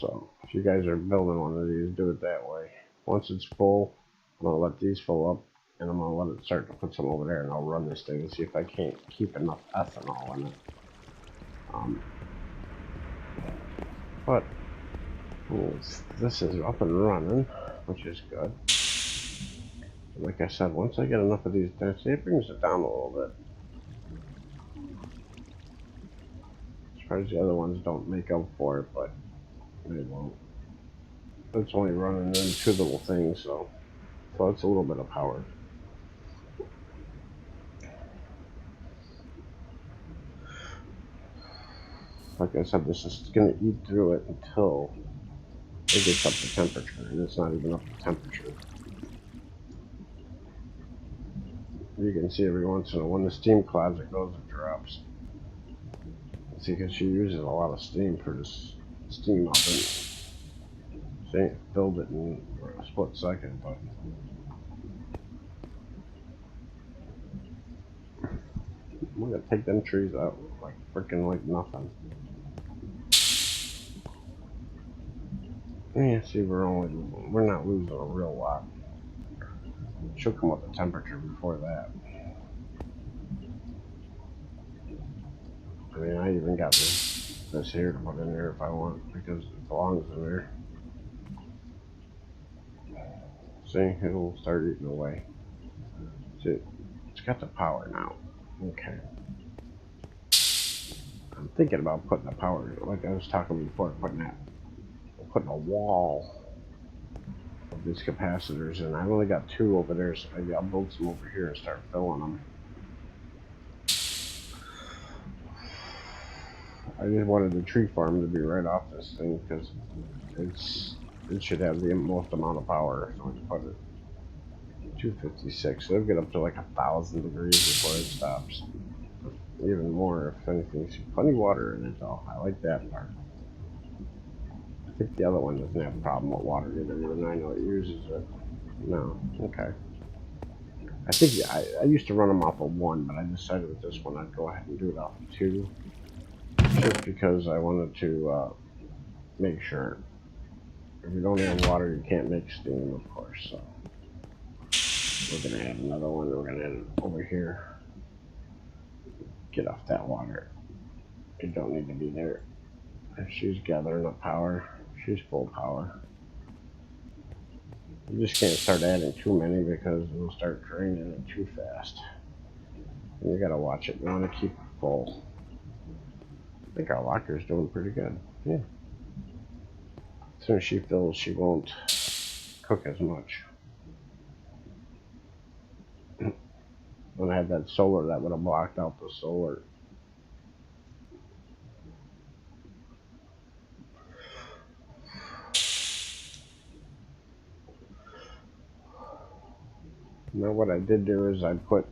So if you guys are building one of these, do it that way. Once it's full, I'm gonna let these fill up, and I'm gonna let it start to put some over there, and I'll run this thing and see if I can't keep enough ethanol in it. But this is up and running, which is good. Like I said, once I get enough of these, it brings it down a little bit. As far as the other ones don't make up for it, but they won't. It's only running in two little things, so it's a little bit of power. Like I said, this is going to eat through it until it gets up to temperature, and it's not even up to temperature. You can see every once in a while when the steam closet goes, it drops. See, because she uses a lot of steam for this steam oven. She filled it in a split second, but we're gonna take them trees out like freaking like nothing. Yeah, see, we're not losing a real lot. She'll come up to temperature before that. I mean, I even got this here to put in there if I want, because it belongs in there. See, it'll start eating away. See, it's got the power now. Okay. I'm thinking about putting the power, like I was talking before, putting a wall of these capacitors in. I've only got 2 over there, so maybe I'll build some over here and start filling them. I just wanted the tree farm to be right off this thing because it should have the most amount of power. So I put it 256. So it'll get up to like 1,000 degrees before it stops. Even more if anything. Plenty of water in it though. I like that part. I think the other one doesn't have a problem with water either. Even I know it uses it. No. Okay. I think I used to run them off of 1, but I decided with this one I'd go ahead and do it off of 2. Just because I wanted to make sure. If you don't have water, you can't make steam, of course. So we're gonna add another one. We're gonna add it over here. Get off that water. It don't need to be there. If she's gathering up power, she's full power. You just can't start adding too many because it'll start draining it too fast. And you gotta watch it. You want to keep it full. I think our locker's doing pretty good. Yeah. As soon as she fills, she won't cook as much. When I had that solar, that would have blocked out the solar. Now what I did do is I put,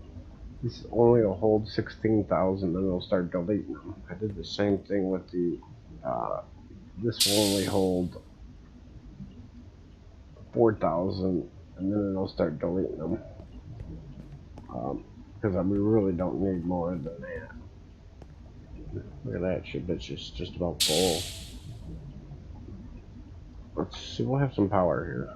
this only will hold 16,000, then it'll start deleting them. I did the same thing with the, this will only hold 4,000, and then it'll start deleting them. Because we really don't need more than that. Look at that, bitch, just about full. Let's see, we'll have some power here.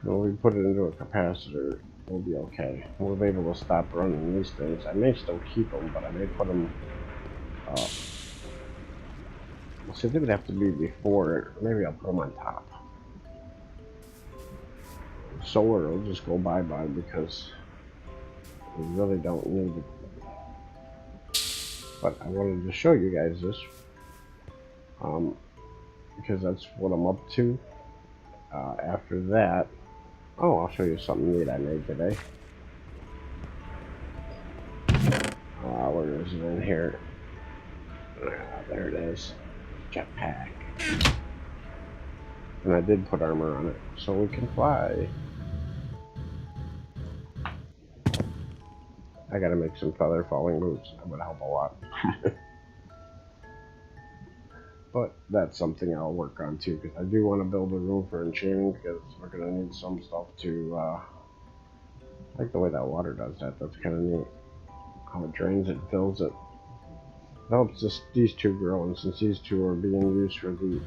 When we put it into a capacitor, we'll be okay. We'll be able to stop running these things. I may still keep them, but I may put them, see, they would have to be before it. Maybe I'll put them on top. Solar will just go bye-bye because we really don't need it. But I wanted to show you guys this, because that's what I'm up to. After that, oh, I'll show you something neat I made today. Where is it in here? There it is. Jetpack. And I did put armor on it, so we can fly. I gotta make some feather falling boots. That would help a lot. But that's something I'll work on too, because I do want to build a room for enchanting, because we're gonna need some stuff to, I like the way that water does that. That's kind of neat. How it drains it, fills it. It helps these 2 grow, and since these 2 are being used for the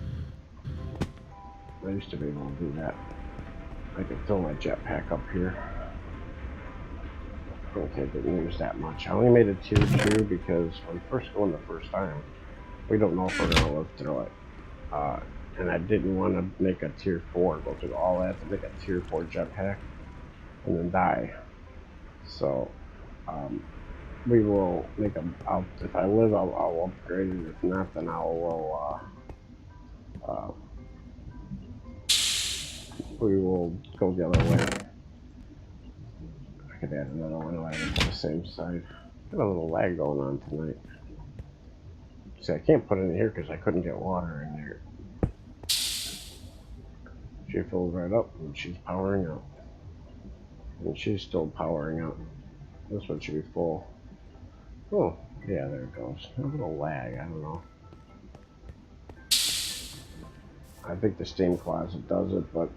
I used to be able to do that. I could fill my jetpack up here. Okay, didn't use that much. I only made a tier 2 because when first going the first time, we don't know if we're going to live through it. And I didn't want to make a tier 4, go through all that to make a tier 4 jetpack and then die. So, we will make them. If I live, I'll upgrade it. If not, then we will go the other way. I could add another one ladder to the same side. Got a little lag going on tonight. See, I can't put it in here because I couldn't get water in there. She fills right up and she's powering up. And she's still powering up. This one should be full. Oh, yeah, there it goes. A little lag, I don't know. I think the steam closet does it, but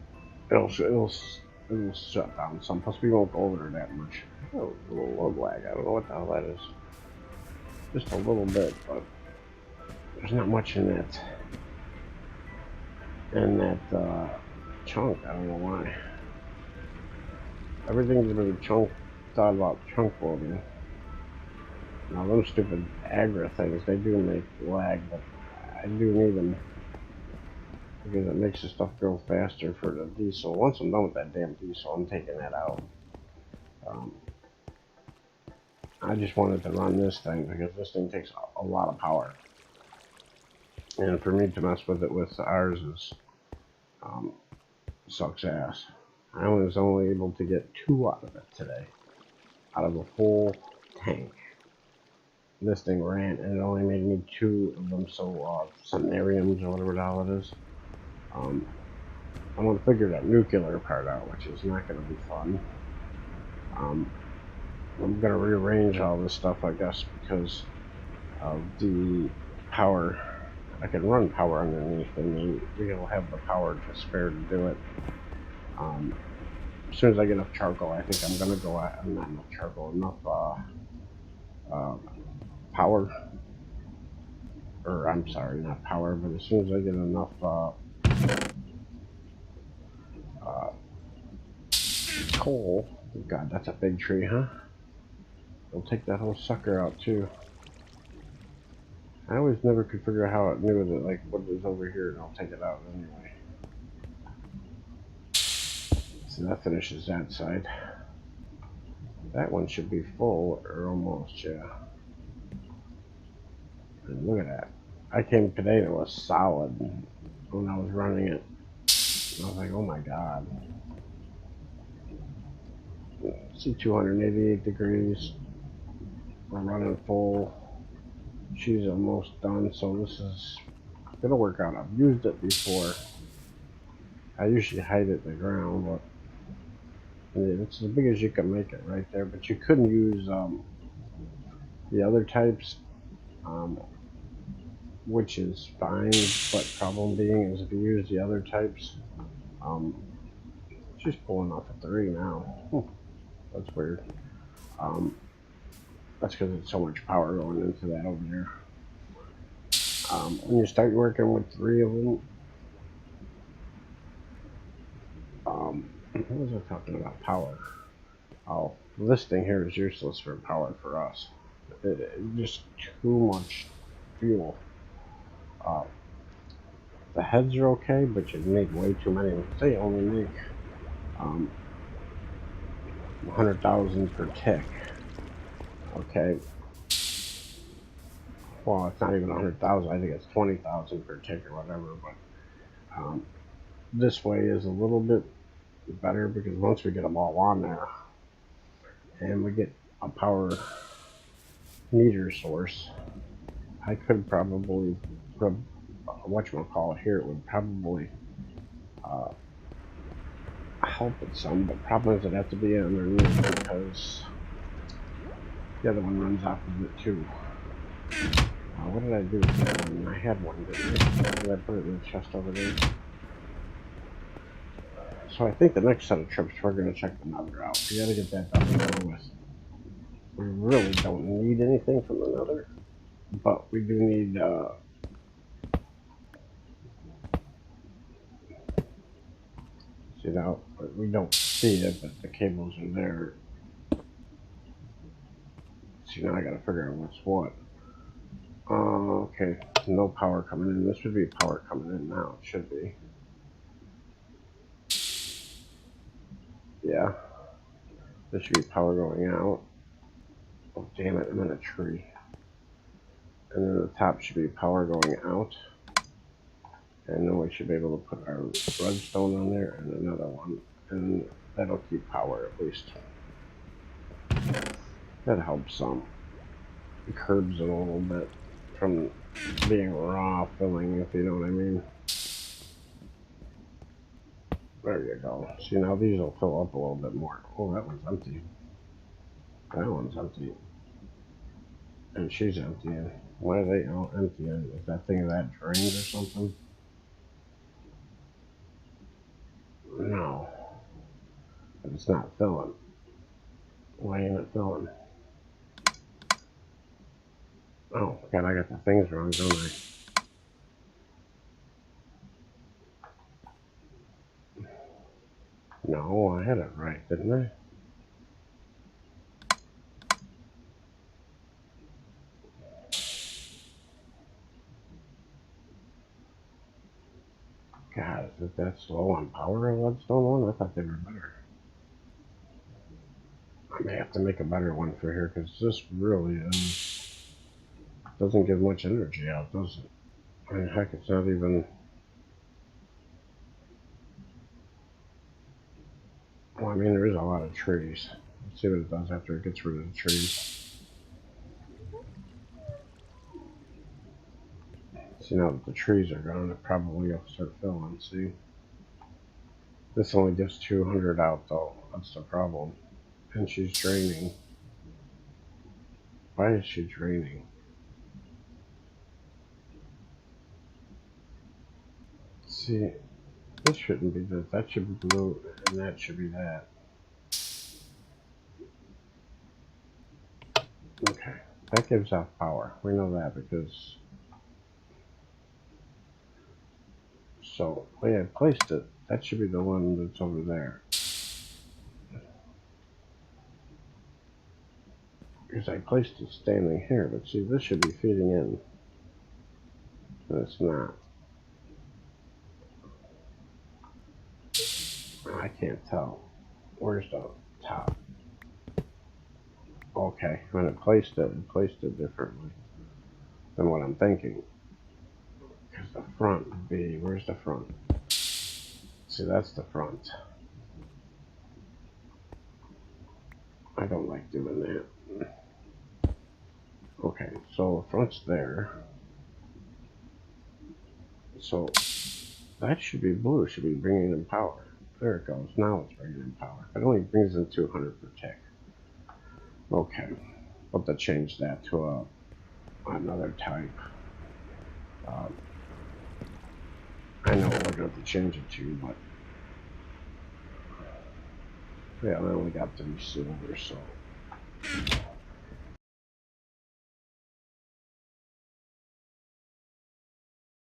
it'll shut down some. Plus, we won't go over there that much. Oh, a little load lag. I don't know what the hell that is. Just a little bit, but there's not much in that. Chunk. I don't know why. Everything's been thought about chunk loading. Now, those stupid Agra things, they do make lag, but I do need them because it makes the stuff go faster for the diesel. Once I'm done with that damn diesel, I'm taking that out. I just wanted to run this thing because this thing takes a lot of power. And for me to mess with it with ours is sucks ass. I was only able to get 2 out of it today, out of a full tank. This thing ran and it only made me 2 of them, so centenariums or whatever the hell it is. I want to figure that nuclear part out, which is not going to be fun. I'm going to rearrange all this stuff, I guess, because of the power. I can run power underneath, and we'll have the power to spare to do it. As soon as I get enough charcoal, I think I'm going to go out. Not enough charcoal, enough power. Or, I'm sorry, not power, but as soon as I get enough coal. God, that's a big tree, huh? We'll take that whole sucker out, too. I always never could figure out how it knew that, like, what was over here, and I'll take it out anyway. So that finishes that side. That one should be full, or almost, yeah. And look at that. I came today and it was solid when I was running it. I was like, oh my god. See, 288 degrees. We're running full. She's almost done, so this is gonna work out. I've used it before. I usually hide it in the ground, but it's as big as you can make it right there. But you couldn't use the other types, which is fine. But problem being is if you use the other types, she's pulling off a 3 now. That's weird. That's because it's so much power going into that over there. When you start working with 3 of them, what was I talking about? Power. Oh, this thing here is useless for power for us. Just too much fuel. The heads are okay, but you make way too many. They only make 100,000 per tick. Okay. Well, it's not even 100,000. I think it's 20,000 per tick or whatever. But this way is a little bit better because once we get them all on there, and we get a power meter source, I could probably put whatchamacallit here. It would probably help it some, but the problem is it'd have to be underneath because the other one runs off of it too. What did I do with that one? I had one, didn't I? Did I put it in the chest over there? So I think the next set of trips we're going to check the nether out. We got to get that done and over with. We really don't need anything from the nether, but we do need connected out, but we don't see it, but the cables are there. See, now I gotta figure out what's what. Okay, no power coming in. This should be power coming in now. It should be. Yeah. This should be power going out. Oh, damn it, I'm in a tree. And then the top should be power going out. And then we should be able to put our redstone on there and another one. And that'll keep power at least. That helps some. It curbs it a little bit from being raw filling, if you know what I mean. There you go. See, now these will fill up a little bit more. Oh, that one's empty. That one's empty. And she's emptying. Why are they all emptying? Is that thing that drained or something? No. But it's not filling. Why ain't it filling? Oh, God, I got the things wrong, don't I? No, I had it right, didn't I? God, is it that slow on power on Redstone one? I thought they were better. I may have to make a better one for here, because this really doesn't give much energy out, does it? I mean, heck, it's not even... Well, I mean, there is a lot of trees. Let's see what it does after it gets rid of the trees. See, now that the trees are gone, it probably will start filling, see? This only gives 200 out, though. That's the problem. And she's draining. Why is she draining? See, this shouldn't be this. That should be blue, and that should be that. Okay, that gives off power. We know that because... So, the way I placed it, that should be the one that's over there. Because I placed it standing here, but see, this should be feeding in. And it's not. I can't tell. Where's the top? Okay, when it placed it differently than what I'm thinking. Because the front would be, where's the front? See, that's the front. I don't like doing that. Okay, so the front's there. So that should be blue, should be bringing in power. There it goes, now it's bringing in power. It only brings in 200 per tick. Okay, we'll have to change that to another type. I know what we're going to change it to, but yeah, I only got 3 silver, so